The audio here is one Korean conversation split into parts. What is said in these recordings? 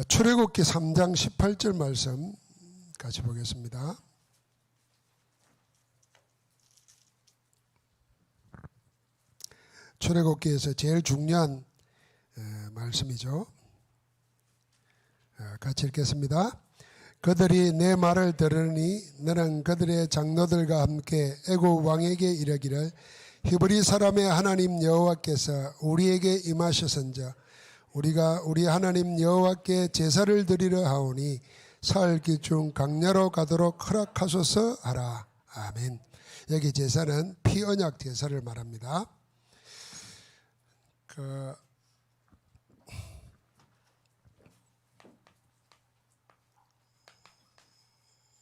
출애굽기 3장 18절 말씀 같이 보겠습니다. 출애굽기에서 제일 중요한 말씀이죠. 같이 읽겠습니다. 그들이 내 말을 들으니 너는 그들의 장로들과 함께 애굽 왕에게 이르기를 히브리 사람의 하나님 여호와께서 우리에게 임하셨은즉 우리가 우리 하나님 여호와께 제사를 드리려 하오니 사흘 기중 강야로 가도록 허락하소서 하라. 아멘. 여기 제사는 피언약 제사를 말합니다.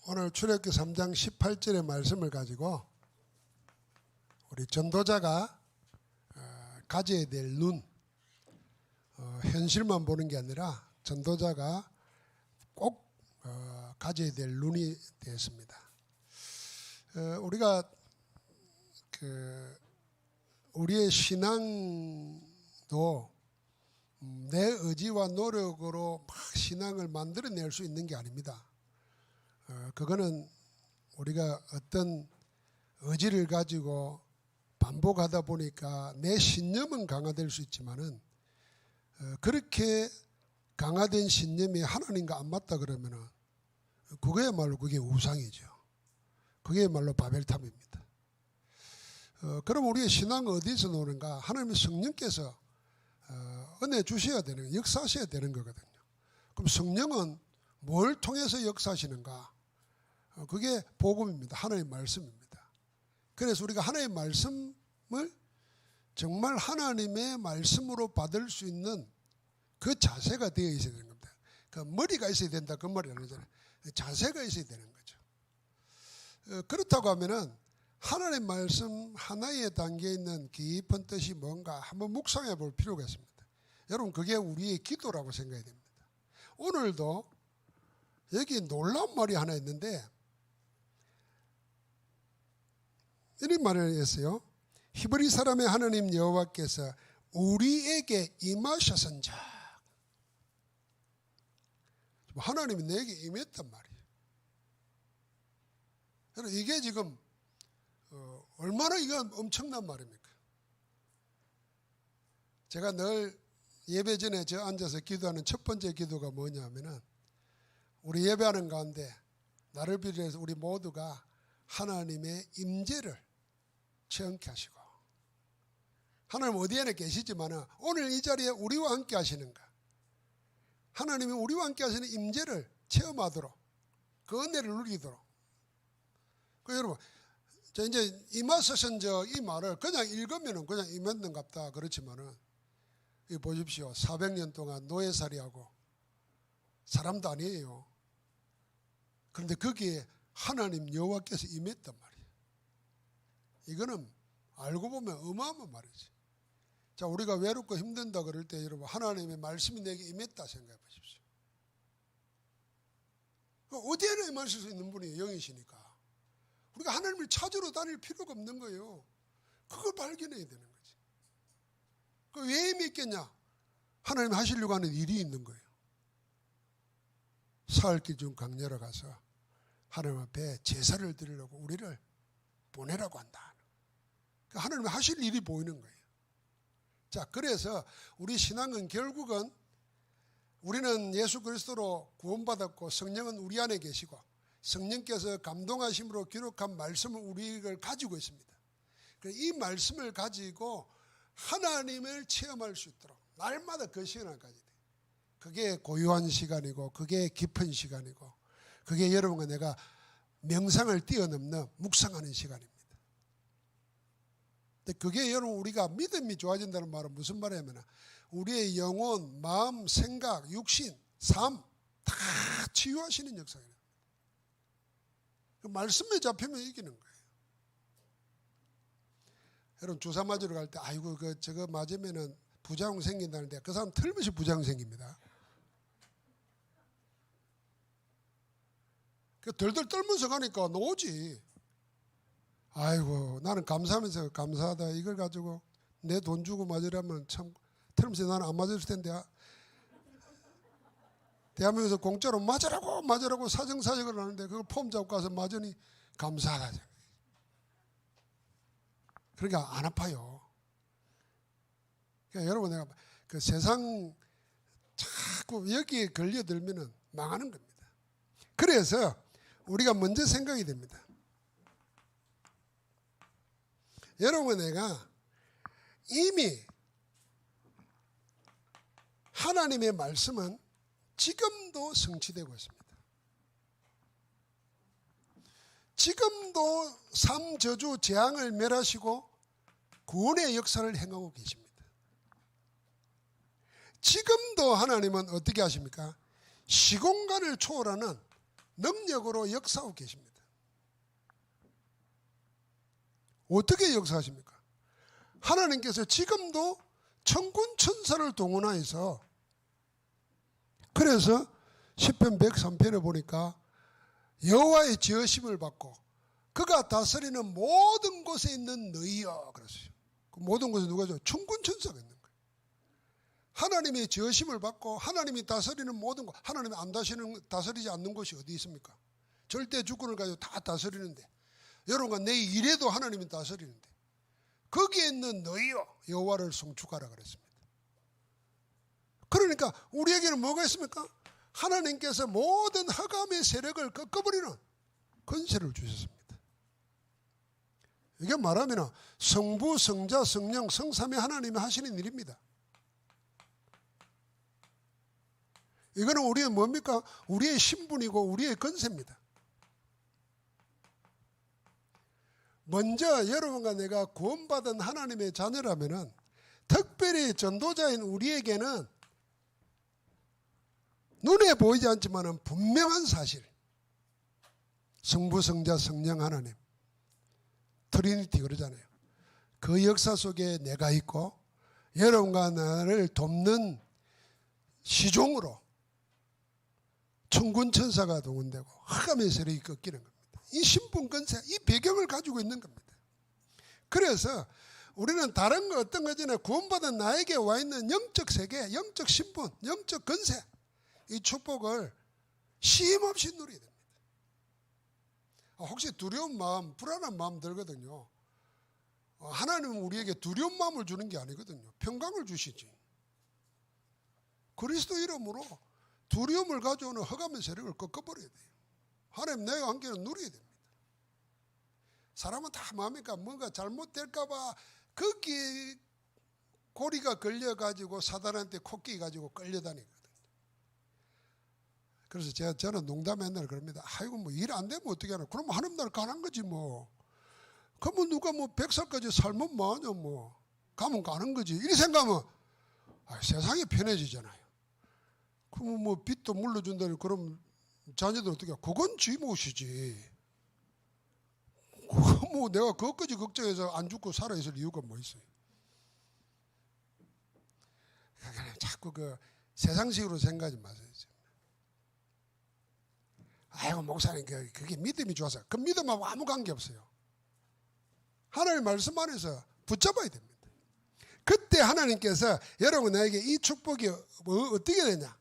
오늘 출애굽기 3장 18절의 말씀을 가지고 우리 전도자가 가져야 될 눈, 현실만 보는 게 아니라 전도자가 꼭 가져야 될 눈이 되었습니다. 우리가 우리의 신앙도 내 의지와 노력으로 막 신앙을 만들어낼 수 있는 게 아닙니다. 그거는 우리가 어떤 의지를 가지고 반복하다 보니까 내 신념은 강화될 수 있지만은 그렇게 강화된 신념이 하나님과 안 맞다 그러면은 그거야말로 그게 우상이죠. 그게야말로 바벨탑입니다. 그럼 우리의 신앙은 어디서 노는가? 하나님의 성령께서 은혜 주셔야 되는, 역사하셔야 되는 거거든요. 그럼 성령은 뭘 통해서 역사하시는가? 그게 복음입니다. 하나님의 말씀입니다. 그래서 우리가 하나님의 말씀을 정말 하나님의 말씀으로 받을 수 있는 그 자세가 되어 있어야 되는 겁니다. 그 머리가 있어야 된다 그 말이 아니잖아요. 자세가 있어야 되는 거죠. 그렇다고 하면은 하나님의 말씀 하나에 담겨 있는 깊은 뜻이 뭔가 한번 묵상해 볼 필요가 있습니다. 여러분 그게 우리의 기도라고 생각해야 됩니다. 오늘도 여기 놀라운 말이 하나 있는데 이런 말을 했어요. 히브리 사람의 하나님 여호와께서 우리에게 임하셨은즉 하나님이 내게 임했단 말이에요. 이게 지금 얼마나 이건 엄청난 말입니까? 제가 늘 예배 전에 저 앉아서 기도하는 첫 번째 기도가 뭐냐면은 우리 예배하는 가운데 나를 비롯해서 우리 모두가 하나님의 임재를 체험케 하시고 하나님 어디에나 계시지만 오늘 이 자리에 우리와 함께 하시는가? 하나님이 우리와 함께 하시는 임재를 체험하도록 그 은혜를 누리도록. 여러분, 저 이제 임하셨은즉 이 말을 그냥 읽으면은 그냥 임했는갑다 그렇지만은 이 보십시오. 400년 동안 노예살이하고 사람도 아니에요. 그런데 거기에 하나님 여호와께서 임했단 말이에요. 이거는 알고 보면 어마어마한 말이지. 자, 우리가 외롭고 힘든다 그럴 때 여러분 하나님의 말씀이 내게 임했다 생각해 보십시오. 어디에나 임하실 수 있는 분이 영이시니까 우리가 하나님을 찾으러 다닐 필요가 없는 거예요. 그걸 발견해야 되는 거지. 왜 임했겠냐? 하나님 하시려고 하는 일이 있는 거예요. 사흘 기중 강야로 가서 하나님 앞에 제사를 드리려고 우리를 보내라고 한다. 하나님이 하실 일이 보이는 거예요. 자, 그래서 우리 신앙은 결국은 우리는 예수 그리스도로 구원받았고 성령은 우리 안에 계시고 성령께서 감동하심으로 기록한 말씀을 우리를 가지고 있습니다. 이 말씀을 가지고 하나님을 체험할 수 있도록 날마다 그 시간을 가져야 돼요. 그게 고요한 시간이고 그게 깊은 시간이고 그게 여러분과 내가 명상을 뛰어넘는 묵상하는 시간입니다. 그게 여러분 우리가 믿음이 좋아진다는 말은 무슨 말이냐면 우리의 영혼, 마음, 생각, 육신, 삶 다 치유하시는 역사예요. 그 말씀에 잡히면 이기는 거예요. 여러분 주사 맞으러 갈 때 아이고 저거 맞으면은 부작용 생긴다는데 그 사람 틀림없이 부작용 생깁니다. 그 덜덜 떨면서 가니까 노지. 아이고 나는 감사하면서 감사하다 이걸 가지고 내 돈 주고 맞으려면 참 틀림없이 나는 안 맞을 텐데 대한민국에서 공짜로 맞으라고 사정사정을 하는데 그걸 폼 잡고 가서 맞으니 감사하다. 그러니까 안 아파요. 그러니까 여러분, 내가 그 세상 자꾸 여기에 걸려들면은 망하는 겁니다. 그래서 우리가 먼저 생각이 됩니다. 여러분, 내가 이미 하나님의 말씀은 지금도 성취되고 있습니다. 지금도 삶, 저주, 재앙을 멸하시고 구원의 역사를 행하고 계십니다. 지금도 하나님은 어떻게 하십니까? 시공간을 초월하는 능력으로 역사하고 계십니다. 어떻게 역사하십니까? 하나님께서 지금도 천군 천사를 동원하여서, 그래서 시편 103편에 보니까 여호와의 지으심을 받고 그가 다스리는 모든 곳에 있는 너희여 그랬어요. 그 모든 곳에 누가죠? 천군 천사가 있는 거예요. 하나님의 지으심을 받고 하나님이 다스리는 모든 곳, 하나님이 안 다스리지 않는 곳이 어디 있습니까? 절대 주권을 가지고 다 다스리는데, 여러분과 내 일에도 하나님이 다스리는데, 거기에 있는 너희여 여호와를 송축하라 그랬습니다. 그러니까 우리에게는 뭐가 있습니까? 하나님께서 모든 흑암의 세력을 꺾어버리는 권세를 주셨습니다. 이게 말하면 성부, 성자, 성령, 성삼위 하나님이 하시는 일입니다. 이거는 우리의 뭡니까? 우리의 신분이고 우리의 권세입니다. 먼저 여러분과 내가 구원받은 하나님의 자녀라면은, 특별히 전도자인 우리에게는 눈에 보이지 않지만은 분명한 사실, 성부, 성자, 성령 하나님, 트리니티 그러잖아요. 그 역사 속에 내가 있고 여러분과 나를 돕는 시종으로 천군 천사가 동원되고 흑암의 세력이 꺾이는 겁니다. 이 신분 권세, 이 배경을 가지고 있는 겁니다. 그래서 우리는 다른 거 어떤 거지나 구원받은 나에게 와 있는 영적 세계, 영적 신분, 영적 권세, 이 축복을 쉼없이 누려야 됩니다. 혹시 두려운 마음, 불안한 마음 들거든요. 하나님은 우리에게 두려운 마음을 주는 게 아니거든요. 평강을 주시지. 그리스도 이름으로 두려움을 가져오는 흑암의 세력을 꺾어버려야 돼요. 하나님, 내가 함께는 누려야 됩니다. 사람은 다 마음이니까 뭔가 잘못될까봐 거기에 고리가 걸려가지고 사단한테 코끼 가지고 끌려다니거든요. 그래서 저는 농담 맨날 그럽니다. 아이고, 뭐 일 안 되면 어떻게 하나. 그럼 하는 날 가는 거지 뭐. 그러면 누가 뭐 100살까지 살면 뭐하냐 뭐. 가면 가는 거지. 이리 생각하면 세상이 편해지잖아요. 그러면 뭐 빚도 물려준다니, 그럼 자녀들 어떻게 해? 그건 지 몫이지. 그거 뭐 내가 그것까지 걱정해서 안 죽고 살아있을 이유가 뭐 있어요. 그냥 자꾸 그 세상식으로 생각하지 마세요. 아이고, 목사님 그게 믿음이 좋아서. 그 믿음하고 아무 관계 없어요. 하나님의 말씀 안에서 붙잡아야 됩니다. 그때 하나님께서 여러분 나에게 이 축복이 어떻게 되냐,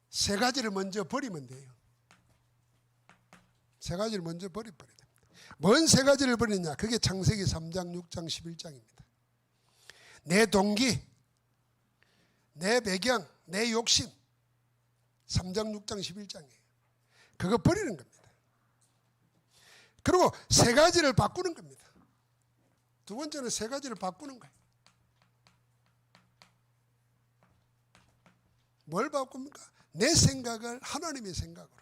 세 가지를 먼저 버리면 돼요. 세 가지를 먼저 버려야 됩니다. 뭔 세 가지를 버리냐? 그게 창세기 3장, 6장, 11장입니다. 내 동기, 내 배경, 내 욕심, 3장, 6장, 11장이에요. 그거 버리는 겁니다. 그리고 세 가지를 바꾸는 겁니다. 두 번째는 세 가지를 바꾸는 거예요. 뭘 바꿉니까? 내 생각을 하나님의 생각으로.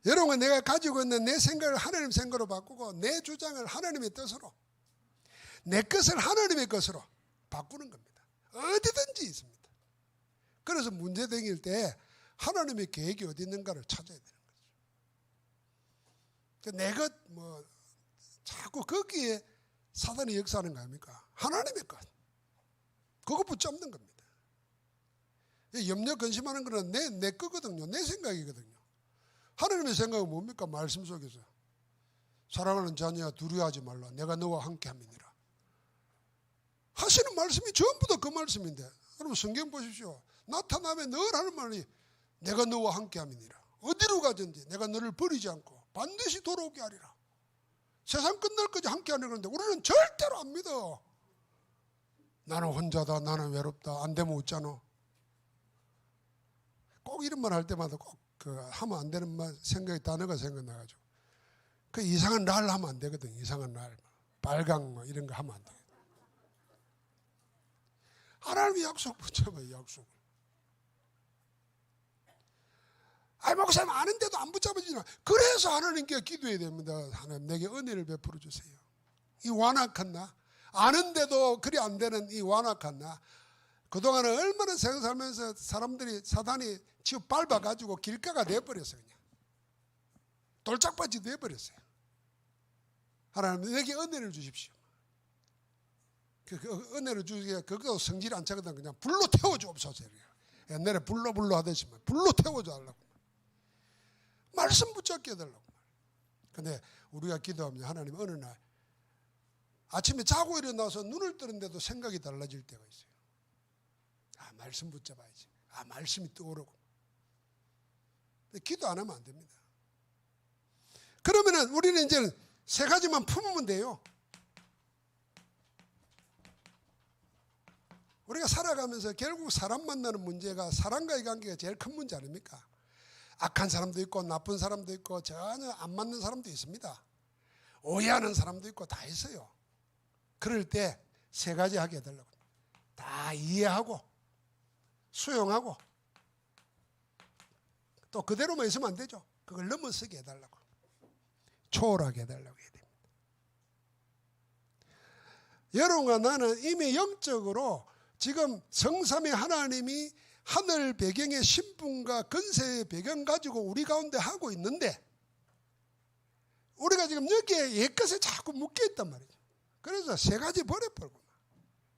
여러분, 내가 가지고 있는 내 생각을 하나님 생각으로 바꾸고, 내 주장을 하나님의 뜻으로, 내 것을 하나님의 것으로 바꾸는 겁니다. 어디든지 있습니다. 그래서 문제 생길 때 하나님의 계획이 어디 있는가를 찾아야 되는 거죠. 내 것 뭐 자꾸 거기에 사단이 역사하는 거 아닙니까? 하나님의 것, 그거 붙잡는 겁니다. 염려 근심하는 거는 내 거거든요. 내 생각이거든요. 하나님의 생각은 뭡니까? 말씀 속에서 사랑하는 자녀야, 두려워하지 말라, 내가 너와 함께 함이니라 하시는 말씀이 전부 다 그 말씀인데, 여러분 성경 보십시오. 나타나면 늘 하는 말이 내가 너와 함께함이니라. 어디로 가든지 내가 너를 버리지 않고 반드시 돌아오게 하리라. 세상 끝날까지 함께하는 건데 우리는 절대로 안 믿어. 나는 혼자다, 나는 외롭다, 안 되면 웃잖아. 꼭 이런 말 할 때마다 꼭 하면 안 되는 말 단어가 생각나가지고 그 이상한 날 하면 안 되거든. 이상한 날, 발광 뭐 이런 거 하면 안 돼. 하나님이 약속 붙잡아요. 약속을. 목사님 아는데도 안 붙잡아지지만 그래서 하나님께 기도해야 됩니다. 하나님 내게 은혜를 베풀어 주세요. 이 완악한 나, 아는데도 그리 안 되는 이 완악한 나, 그동안은 얼마나 세상 살면서 사람들이 사단이 지어 밟아가지고 길가가 돼버렸어요. 그냥 돌짝밭이 돼버렸어요. 하나님 내게 은혜를 주십시오. 그 은혜를 주기에 그것도 성질이 안 차거든. 그냥 불로 태워주옵소서. 옛날에 불로 하듯이 불로 태워줘 하려고 말씀 붙잡게 해달라고. 근데 우리가 기도하면 하나님 어느 날 아침에 자고 일어나서 눈을 뜨는데도 생각이 달라질 때가 있어요. 말씀 붙잡아야지. 말씀이 떠오르고. 기도 안 하면 안 됩니다. 그러면은 우리는 이제 세 가지만 품으면 돼요. 우리가 살아가면서 결국 사람 만나는 문제가 사람과의 관계가 제일 큰 문제 아닙니까? 악한 사람도 있고 나쁜 사람도 있고 전혀 안 맞는 사람도 있습니다. 오해하는 사람도 있고 다 있어요. 그럴 때 세 가지 하게 해달라고. 다 이해하고 수용하고 또 그대로만 있으면 안 되죠. 그걸 넘어서게 해달라고. 초월하게 해달라고 해야 됩니다. 여러분과 나는 이미 영적으로 지금 성삼위 하나님이 하늘 배경의 신분과 건세의 배경 가지고 우리 가운데 하고 있는데 우리가 지금 여기에 옛것에 자꾸 묶여 있단 말이죠. 그래서 세 가지 버려버리고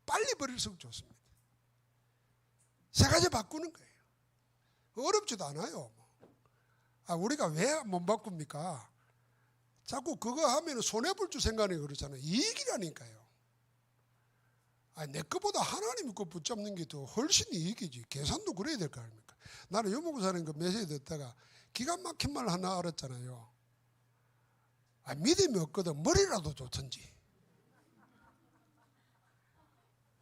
빨리 버릴수록 좋습니다. 세 가지 바꾸는 거예요. 어렵지도 않아요. 우리가 왜 못 바꿉니까? 자꾸 그거 하면 손해볼 줄 생각이 그렇잖아요. 이익이라니까요. 내 것보다 하나님 거 붙잡는 게 더 훨씬 이익이지. 계산도 그래야 될 거 아닙니까? 나는 요목사님 그 메시지 듣다가 기가 막힌 말 하나 알았잖아요. 믿음이 없거든 머리라도 좋던지.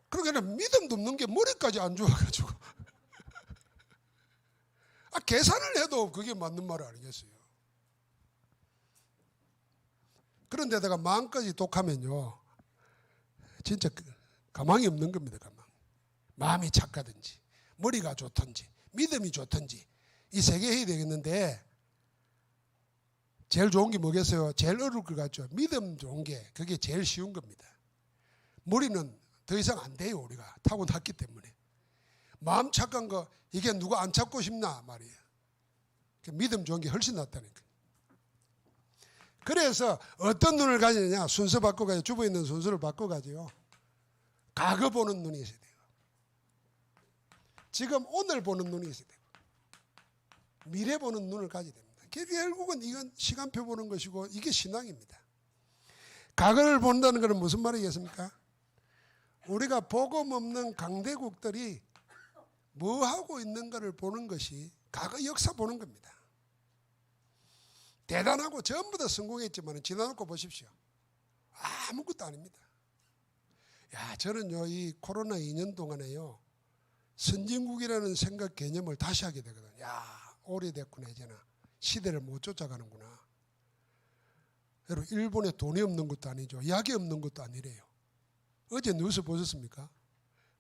그러니까 믿음도 없는 게 머리까지 안 좋아가지고 계산을 해도 그게 맞는 말 아니겠어요? 그런데다가 마음까지 독하면요 진짜 가망이 없는 겁니다. 가망. 마음이 착하든지 머리가 좋든지 믿음이 좋든지 이 세 개 해야 되겠는데 제일 좋은 게 뭐겠어요? 제일 어려울 것 같죠? 믿음 좋은 게 그게 제일 쉬운 겁니다. 머리는 더 이상 안 돼요. 우리가 타고났기 때문에. 마음 착한 거 이게 누가 안 찾고 싶나 말이에요. 믿음 좋은 게 훨씬 낫다니까. 그래서 어떤 눈을 가지느냐 순서 바꿔가지고 주부에 있는 순서를 바꿔가지고 과거 보는 눈이 있어야 돼요. 지금 오늘 보는 눈이 있어야 되고 미래 보는 눈을 가져야 됩니다. 결국은 이건 시간표 보는 것이고 이게 신앙입니다. 과거를 본다는 것은 무슨 말이겠습니까? 우리가 복음 없는 강대국들이 뭐 하고 있는가를 보는 것이 과거 역사 보는 겁니다. 대단하고 전부 다 성공했지만 지나놓고 보십시오. 아무것도 아닙니다. 저는요 이 코로나 2년 동안에요 선진국이라는 생각 개념을 다시 하게 되거든요. 오래됐구나 이제는 시대를 못 쫓아가는구나. 여러분 일본에 돈이 없는 것도 아니죠. 약이 없는 것도 아니래요. 어제 뉴스 보셨습니까?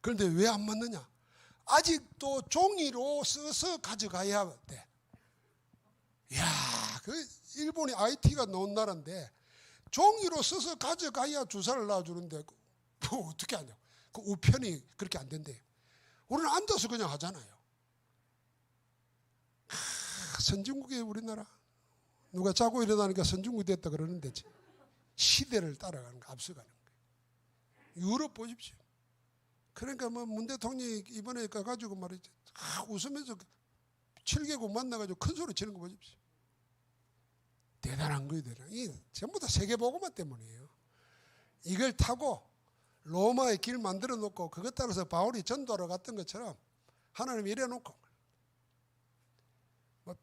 그런데 왜 안 맞느냐? 아직도 종이로 써서 가져가야 돼. 그 일본이 IT가 나온 나라인데 종이로 써서 가져가야 주사를 놔주는데 뭐 어떻게 하냐고. 그 우편이 그렇게 안 된대요. 우리는 앉아서 그냥 하잖아요. 선진국의 우리나라. 누가 자고 일어나니까 선진국이 됐다 그러는데 시대를 따라가는 거, 앞서가는 거예요. 유럽 보십시오. 그러니까 문 대통령이 이번에 가가지고 말이죠. 웃으면서 7개국 만나가지고 큰 소리 치는 거 보십시오. 대단한 거예요, 대단한. 이 전부 다 세계보고만 때문이에요. 이걸 타고 로마의 길 만들어 놓고 그것 따라서 바울이 전도하러 갔던 것처럼 하나님이 이래 놓고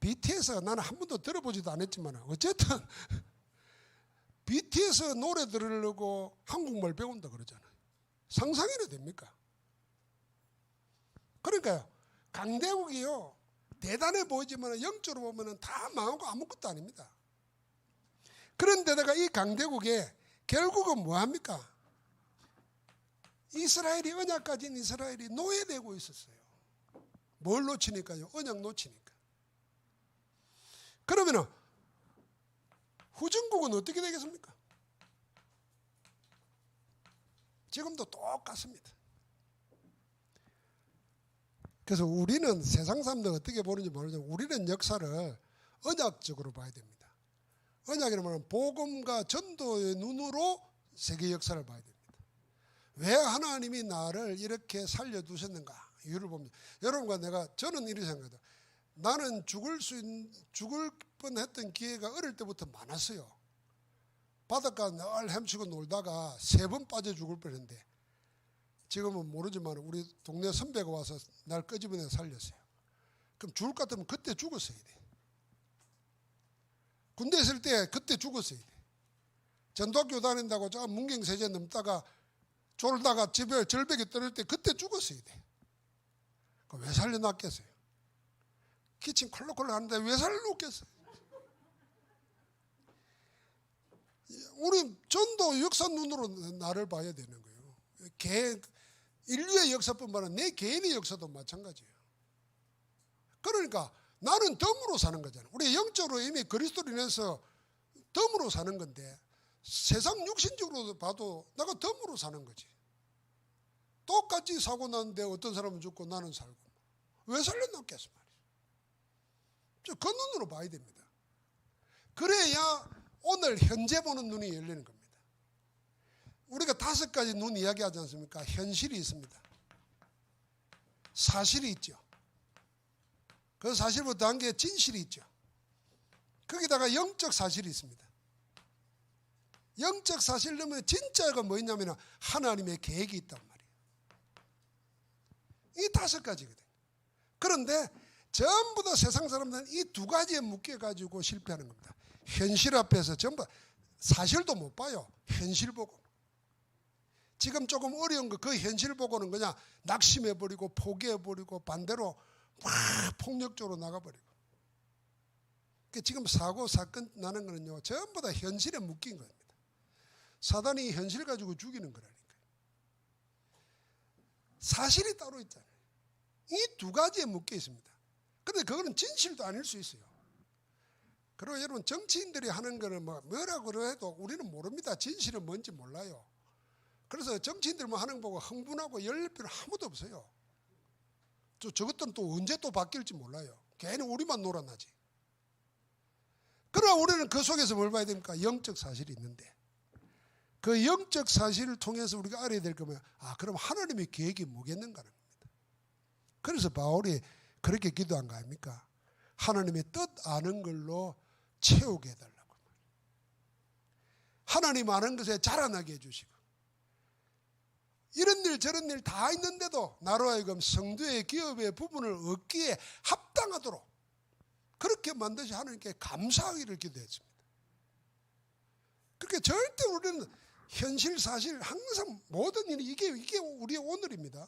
BTS 나는 한 번도 들어보지도 않았지만 어쨌든 BTS 노래 들으려고 한국말 배운다 그러잖아요. 상상이나 됩니까? 그러니까요. 강대국이요. 대단해 보이지만 영적으로 보면 다 망하고 아무것도 아닙니다. 그런데다가 이 강대국에 결국은 뭐합니까? 이스라엘이 언약 가진 이스라엘이 노예되고 있었어요. 뭘 놓치니까요? 언약 놓치니까. 그러면은 후진국은 어떻게 되겠습니까? 지금도 똑같습니다. 그래서 우리는 세상 사람들 어떻게 보는지 모르지만 우리는 역사를 언약적으로 봐야 됩니다. 언약이라면 복음과 전도의 눈으로 세계 역사를 봐야 됩니다. 왜 하나님이 나를 이렇게 살려두셨는가 이유를 봅니다. 여러분과 저는 이렇게 생각해요. 나는 죽을 뻔했던 기회가 어릴 때부터 많았어요. 바닷가 늘 헤엄치고 놀다가 3번 빠져 죽을 뻔했는데 지금은 모르지만 우리 동네 선배가 와서 날 끄집어내 살렸어요. 그럼 죽을 것 같으면 그때 죽었어야 돼. 군대 있을 때 그때 죽었어야 돼. 전도학교 다닌다고 저 문경세제 넘다가 졸다가 집에 절벽에 떨어질 때 그때 죽었어야 돼. 왜 살려놨겠어요? 기침 콜록콜록 하는데 왜 살려놓겠어요? 우리 전도 역사 눈으로 나를 봐야 되는 거예요. 인류의 역사뿐만 아니라 내 개인의 역사도 마찬가지예요. 그러니까 나는 덤으로 사는 거잖아요. 우리 영적으로 이미 그리스도로 인해서 덤으로 사는 건데 세상 육신적으로 봐도 내가 덤으로 사는 거지. 똑같이 사고 났는데 어떤 사람은 죽고 나는 살고 왜 살려놨겠어 말이죠. 그 눈으로 봐야 됩니다. 그래야 오늘 현재 보는 눈이 열리는 겁니다. 우리가 5가지 눈 이야기하지 않습니까? 현실이 있습니다. 사실이 있죠. 그 사실보다 한 개 진실이 있죠. 거기다가 영적 사실이 있습니다. 영적 사실이면 진짜가 뭐냐면 하나님의 계획이 있단 말이에요. 이 5가지거든요. 그런데 전부 다 세상 사람들은 이 2가지에 묶여가지고 실패하는 겁니다. 현실 앞에서 전부 사실도 못 봐요. 현실 보고. 지금 조금 어려운 거 그 현실 보고는 그냥 낙심해버리고 포기해버리고 반대로 막 폭력적으로 나가버리고. 지금 사고 사건 나는 거는요 전부 다 현실에 묶인 겁니다. 사단이 현실 가지고 죽이는 거라니까요. 사실이 따로 있잖아요. 이 2가지에 묶여 있습니다. 그런데 그거는 진실도 아닐 수 있어요. 그리고 여러분 정치인들이 하는 거는 뭐라고 해도 우리는 모릅니다. 진실은 뭔지 몰라요. 그래서 정치인들만 하는 거 보고 흥분하고 열릴 필요는 아무도 없어요. 저것들은 또 언제 또 바뀔지 몰라요. 괜히 우리만 놀아나지. 그러나 우리는 그 속에서 뭘 봐야 됩니까? 영적 사실이 있는데 그 영적 사실을 통해서 우리가 알아야 될 거면 그럼 하나님의 계획이 뭐겠는가는 겁니다. 그래서 바울이 그렇게 기도한 거 아닙니까? 하나님의 뜻 아는 걸로 채우게 해달라고. 하나님 아는 것에 자라나게 해주시고 이런 일 저런 일 다 있는데도 나로 하여금 성도의 기업의 부분을 얻기에 합당하도록 그렇게 만드시 하나님께 감사하기를 기도했습니다. 그렇게 절대 우리는 현실 사실 항상 모든 일이 이게 우리의 오늘입니다.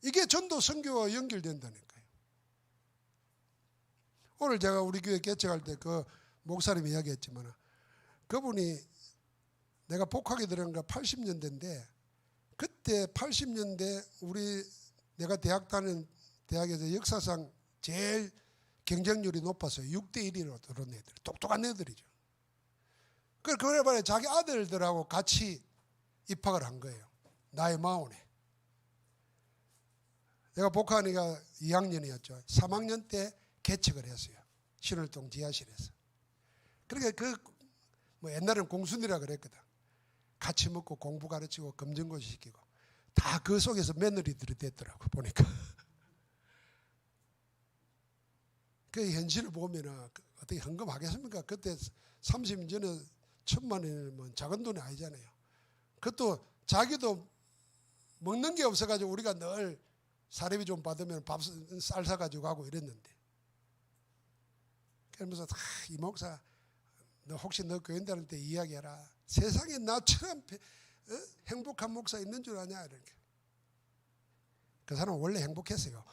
이게 전도 선교와 연결된다니까요. 오늘 제가 우리 교회 개척할 때 그 목사님이 이야기했지만 그분이 내가 복학에 들어간 거 80년대인데 그때 80년대 내가 대학 다니는 대학에서 역사상 제일 경쟁률이 높았어요. 6대 1이로 그런 애들. 똑똑한 애들이죠. 그래 말해 자기 아들들하고 같이 입학을 한 거예요. 나이 마흔에. 내가 복학하니까 2학년이었죠. 3학년 때 개척을 했어요. 신월동 지하실에서. 그러니까 옛날에는 공순이라 그랬거든. 같이 먹고 공부 가르치고 검정고시 시키고 다 그 속에서 며느리들이 됐더라고 보니까. 그 현실을 보면은 어떻게 헌금하겠습니까? 그때 30년 전에 1,000만 원이면 작은 돈이 아니잖아요. 그것도 자기도 먹는 게 없어가지고 우리가 늘 사례비 좀 받으면 밥 쌀 사가지고 가고 이랬는데, 그러면서 이 목사 너 혹시 너 교인 다닐 때 이야기해라. 세상에 나처럼 행복한 목사 있는 줄 아냐 이렇게. 그 사람은 원래 행복했어요.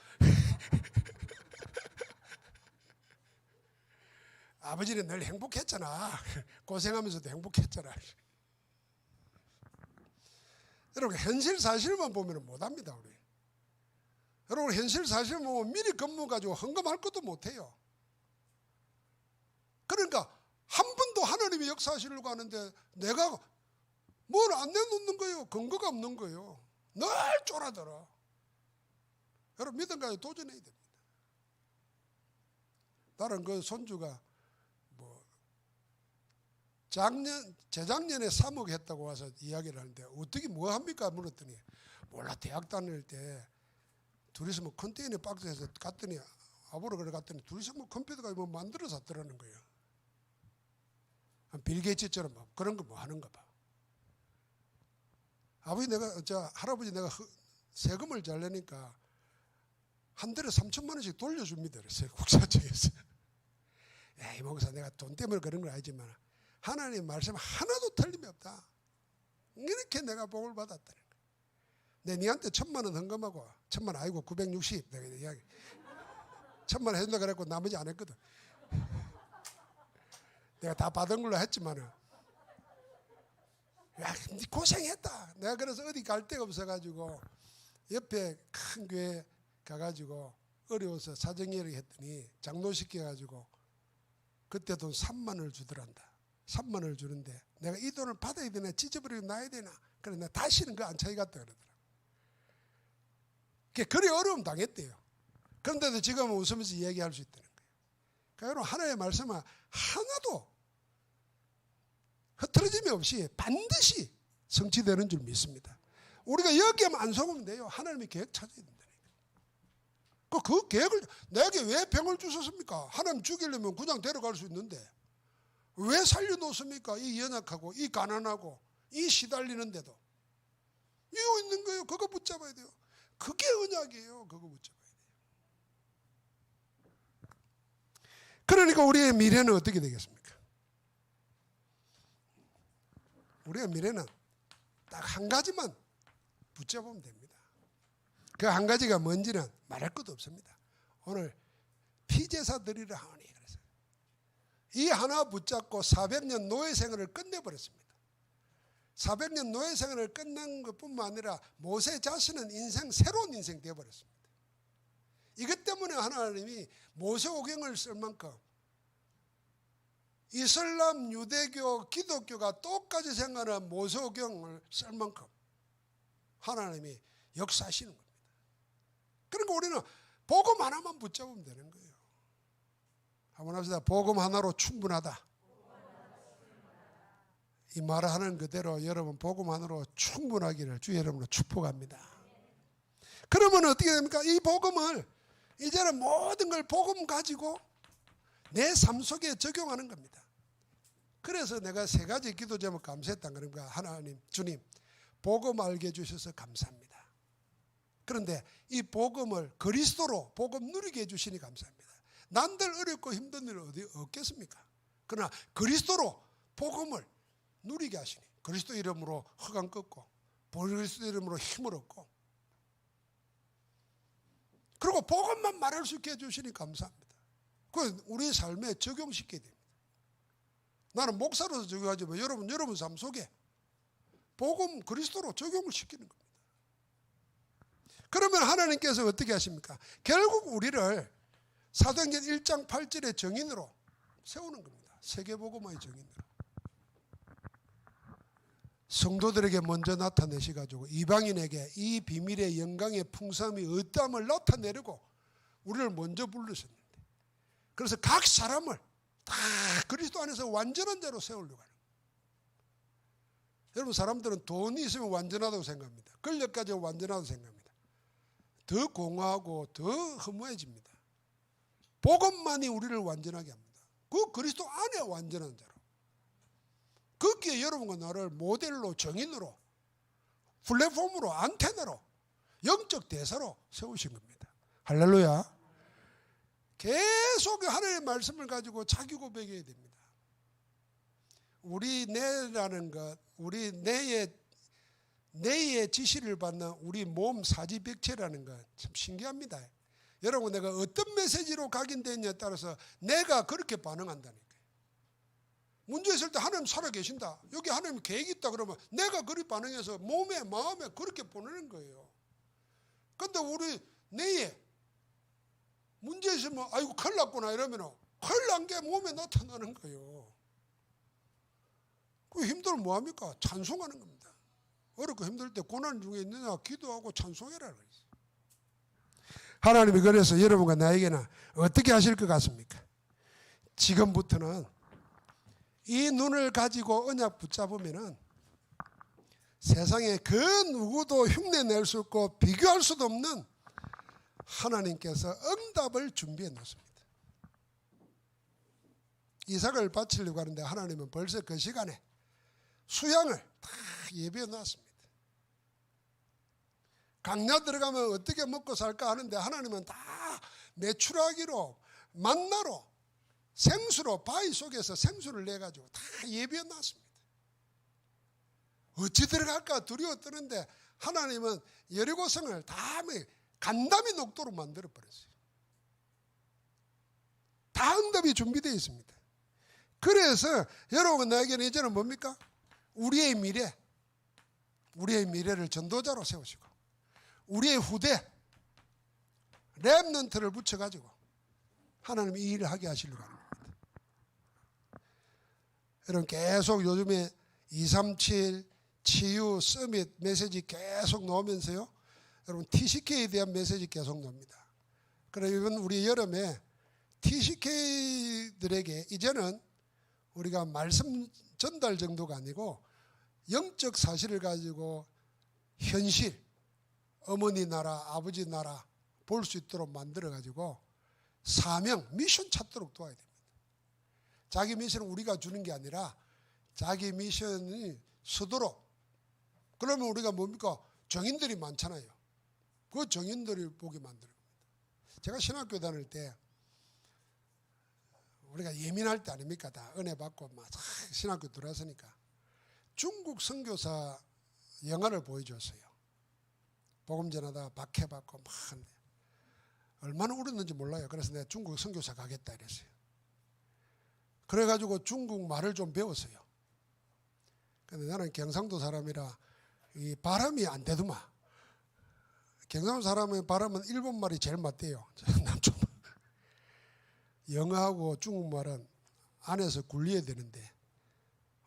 아버지는 늘 행복했잖아. 고생하면서도 행복했잖아. 여러분 현실 사실만 보면 못합니다. 우리 여러분 현실 사실 보면 미리 근무 가지고 헌금할 것도 못해요. 그러니까 한 번도 하나님이 역사하시려고 하는데 내가 뭘 안 내놓는 거예요. 근거가 없는 거예요. 늘 쫄아들어. 여러분 믿음까지 도전해야 됩니다. 나는 그 손주가 재작년에 3억 했다고 와서 이야기를 하는데 어떻게 뭐 합니까 물었더니 몰라 대학 다닐 때 둘이서 뭐 컨테이너 박스에서 갔더니 아보러 그래 갔더니 둘이서 뭐 컴퓨터가 뭐 만들어서 왔더라는 거예요. 빌 게이츠처럼 막 그런 거 뭐 하는가 봐. 아버지 할아버지 내가 세금을 잘 내니까 한 달에 3천만 원씩 돌려줍니다. 그래서 국사청에서. 야, 이 목사 내가 돈 때문에 그런 건 아니지만 하나님 말씀 하나도 틀림이 없다. 이렇게 내가 복을 받았다는 거야. 내 니한테 1,000만 원 헌금하고 1,000만 원 아니고 960 내가 이야기 1,000만 원 해준다 그랬고 나머지 안 했거든. 내가 다 받은 걸로 했지만은 야, 니 고생했다. 내가 그래서 어디 갈 데가 없어가지고 옆에 큰 교회 가가지고 어려워서 사정이야기 했더니 장로시켜가지고 그때 돈 3만 원을 주더란다. 3만 원을 주는데 내가 이 돈을 받아야 되나 찢어버리고 놔야 되나. 그래 내가 다시는 그 안 차이갔다 그러더라고. 그래 어려움 당했대요. 그런데도 지금은 웃으면서 얘기할 수 있다는 거예요. 그러니까 여러분 하나님의 말씀은 하나도 흐트러짐이 없이 반드시 성취되는 줄 믿습니다. 우리가 여기에만 안 속으면 돼요. 하나님의 계획 찾아야 된다니까. 그 계획을 내게 왜 병을 주셨습니까? 하나님 죽이려면 그냥 데려갈 수 있는데 왜 살려놓습니까? 이 연약하고 이 가난하고 이 시달리는데도 이유 있는 거예요. 그거 붙잡아야 돼요. 그게 언약이에요. 그거 붙잡아야 돼요. 그러니까 우리의 미래는 어떻게 되겠습니까? 우리의 미래는 딱 한 가지만 붙잡으면 됩니다. 그 한 가지가 뭔지는 말할 것도 없습니다. 오늘 피제사 드리라 하오니 그래서 이 하나 붙잡고 400년 노예 생활을 끝내버렸습니다. 400년 노예 생활을 끝낸 것뿐만 아니라 모세 자신은 새로운 인생 되어버렸습니다. 이것 때문에 하나님이 모세오경을 쓸 만큼 이슬람, 유대교, 기독교가 똑같이 생각하는 모세오경을 쓸 만큼 하나님이 역사하시는 겁니다. 그러니까 우리는 복음 하나만 붙잡으면 되는 거예요. 한번 합시다. 복음 하나로 충분하다. 이 말을 하는 그대로 여러분 복음 하나로 충분하기를 주 여러분으로 축복합니다. 그러면 어떻게 됩니까? 이 복음을 이제는 모든 걸 복음 가지고 내 삶 속에 적용하는 겁니다. 그래서 내가 3가지 기도 제목 감사했다는 겁니다. 하나님, 주님, 복음 알게 해주셔서 감사합니다. 그런데 이 복음을 그리스도로 복음 누리게 해주시니 감사합니다. 난들 어렵고 힘든 일 어디 없겠습니까? 그러나 그리스도로 복음을 누리게 하시니 그리스도 이름으로 허감 끊고 그리스도 이름으로 힘을 얻고 그리고 복음만 말할 수 있게 해주시니 감사합니다. 그 우리 삶에 적용시켜야 됩니다. 나는 목사로서 적용하지만 여러분 삶 속에 복음 그리스도로 적용을 시키는 겁니다. 그러면 하나님께서 어떻게 하십니까? 결국 우리를 사도행전 1장 8절의 정인으로 세우는 겁니다. 세계복음화의 정인으로. 성도들에게 먼저 나타내셔가지고 이방인에게 이 비밀의 영광의 풍성함이 어떠함을 나타내려고 우리를 먼저 부르셨는데 그래서 각 사람을 다 그리스도 안에서 완전한 자로 세우려고 하는 거예요. 여러분 사람들은 돈이 있으면 완전하다고 생각합니다. 권력 가지고 완전하다고 생각합니다. 더 공허하고 더 허무해집니다. 복음만이 우리를 완전하게 합니다. 그 그리스도 안에 완전한 자로. 거기에 여러분과 나를 모델로 정인으로 플랫폼으로, 안테나로, 영적 대사로 세우신 겁니다. 할렐루야. 계속 하나님의 말씀을 가지고 자기 고백해야 됩니다. 우리 뇌라는 것, 우리 뇌의 지시를 받는 우리 몸 사지백체라는 것 참 신기합니다. 여러분, 내가 어떤 메시지로 각인되느냐에 따라서 내가 그렇게 반응한다니까요. 문제 있을 때 하나님 살아계신다, 여기 하나님 계획이 있다 그러면 내가 그리 반응해서 몸에 마음에 그렇게 보내는 거예요. 그런데 우리 뇌에 문제 있으면 아이고 큰일 났구나 이러면 큰일 난 게 몸에 나타나는 거예요. 그 힘들면 뭐합니까? 찬송하는 겁니다. 어렵고 힘들 때 고난 중에 있느냐 기도하고 찬송해라 그랬어요. 하나님이 그래서 여러분과 나에게는 어떻게 하실 것 같습니까? 지금부터는 이 눈을 가지고 언약 붙잡으면은 세상에 그 누구도 흉내낼 수 없고 비교할 수도 없는 하나님께서 응답을 준비해 놓습니다. 이삭을 바치려고 하는데 하나님은 벌써 그 시간에 수양을 다 예비해 놨습니다. 강야 들어가면 어떻게 먹고 살까 하는데 하나님은 다 메추라기로 만나로 생수로 바위 속에서 생수를 내가지고 다 예비해 놨습니다. 어찌 들어갈까 두려워 떠는데 하나님은 여리고성을 다 간담이 녹도로 만들어 버렸어요. 다 응답이 준비되어 있습니다. 그래서 여러분 나에게는 이제는 뭡니까? 우리의 미래를 전도자로 세우시고 우리의 후대 렘넌트를 붙여가지고 하나님이 이 일을 하게 하시려고 합니다. 여러분 계속 요즘에 237 치유 서밋 메시지 계속 나오면서요, 여러분 TCK에 대한 메시지 계속 나옵니다. 그래서 이번 우리 여름에 TCK들에게 이제는 우리가 말씀 전달 정도가 아니고 영적 사실을 가지고 현실, 어머니 나라, 아버지 나라 볼 수 있도록 만들어가지고 사명, 미션 찾도록 도와야 됩니다. 자기 미션은 우리가 주는 게 아니라 자기 미션이 서도록. 그러면 우리가 뭡니까? 정인들이 많잖아요. 그 정인들이 보게 만드는 겁니다. 제가 신학교 다닐 때 우리가 예민할 때 아닙니까? 다 은혜 받고 막 신학교 들어왔으니까 중국 선교사 영화를 보여줬어요. 복음 전하다가 박해받고 막 얼마나 울었는지 몰라요. 그래서 내가 중국 선교사 가겠다 이랬어요. 그래가지고 중국 말을 좀 배웠어요. 근데 나는 경상도 사람이라 이 발음이 안 되더만. 경상도 사람의 발음은 일본말이 제일 맞대요. 영어하고 중국말은 안에서 굴려야 되는데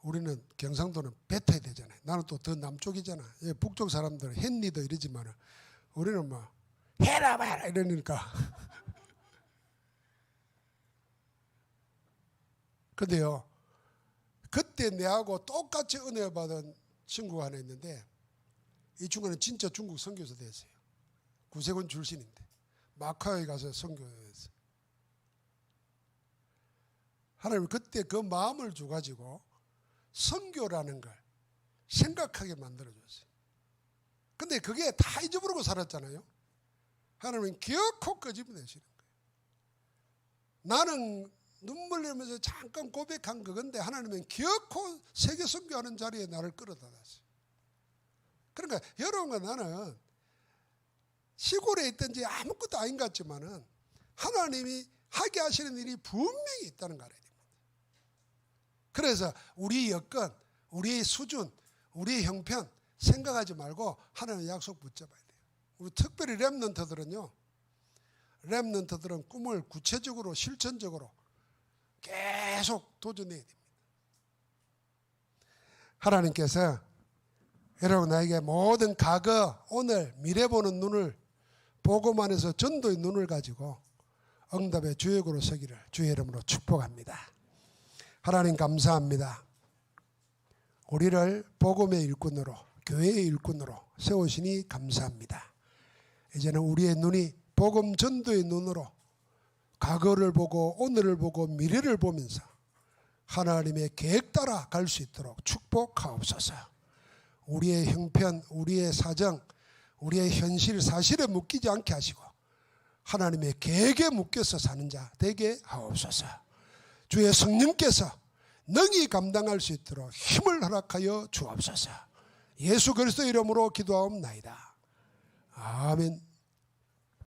우리는 경상도는 뱉어야 되잖아요. 나는 또 더 남쪽이잖아. 북쪽 사람들은 헨리더 이러지만 우리는 뭐 해라 봐라 이러니까. 근데요, 그때 내하고 똑같이 은혜 받은 친구가 하나 있는데 이 친구는 진짜 중국 선교사 됐어요. 구세군 출신인데 마카오에 가서 선교했어요. 하나님 그때 그 마음을 줘가지고 선교라는 걸 생각하게 만들어줬어요. 근데 그게 다 잊어버리고 살았잖아요. 하나님은 기어코 끄집어내시는 거예요. 나는 눈물 흘리면서 잠깐 고백한 그건데 하나님은 기어코 세계 선교하는 자리에 나를 끌어다 놨어요. 그러니까 여러분과 나는 시골에 있든지 아무것도 아닌 것 같지만은 하나님이 하게 하시는 일이 분명히 있다는 거 알아야 됩니다. 그래서 우리 여건, 우리의 수준, 우리의 형편 생각하지 말고 하나님의 약속 붙잡아야 돼요. 우리 특별히 렘넌트들은요, 렘넌트들은 꿈을 구체적으로 실천적으로 계속 도전해야 됩니다. 하나님께서 여러분 나에게 모든 과거, 오늘, 미래 보는 눈을, 복음 안에서 전도의 눈을 가지고 응답의 주역으로 서기를 주의 이름으로 축복합니다. 하나님 감사합니다. 우리를 복음의 일꾼으로, 교회의 일꾼으로 세우시니 감사합니다. 이제는 우리의 눈이 복음 전도의 눈으로 과거를 보고 오늘을 보고 미래를 보면서 하나님의 계획 따라 갈 수 있도록 축복하옵소서. 우리의 형편, 우리의 사정, 우리의 현실, 사실에 묶이지 않게 하시고 하나님의 계획에 묶여서 사는 자 되게 하옵소서. 주의 성령께서 능히 감당할 수 있도록 힘을 허락하여 주옵소서. 예수 그리스도 이름으로 기도하옵나이다. 아멘.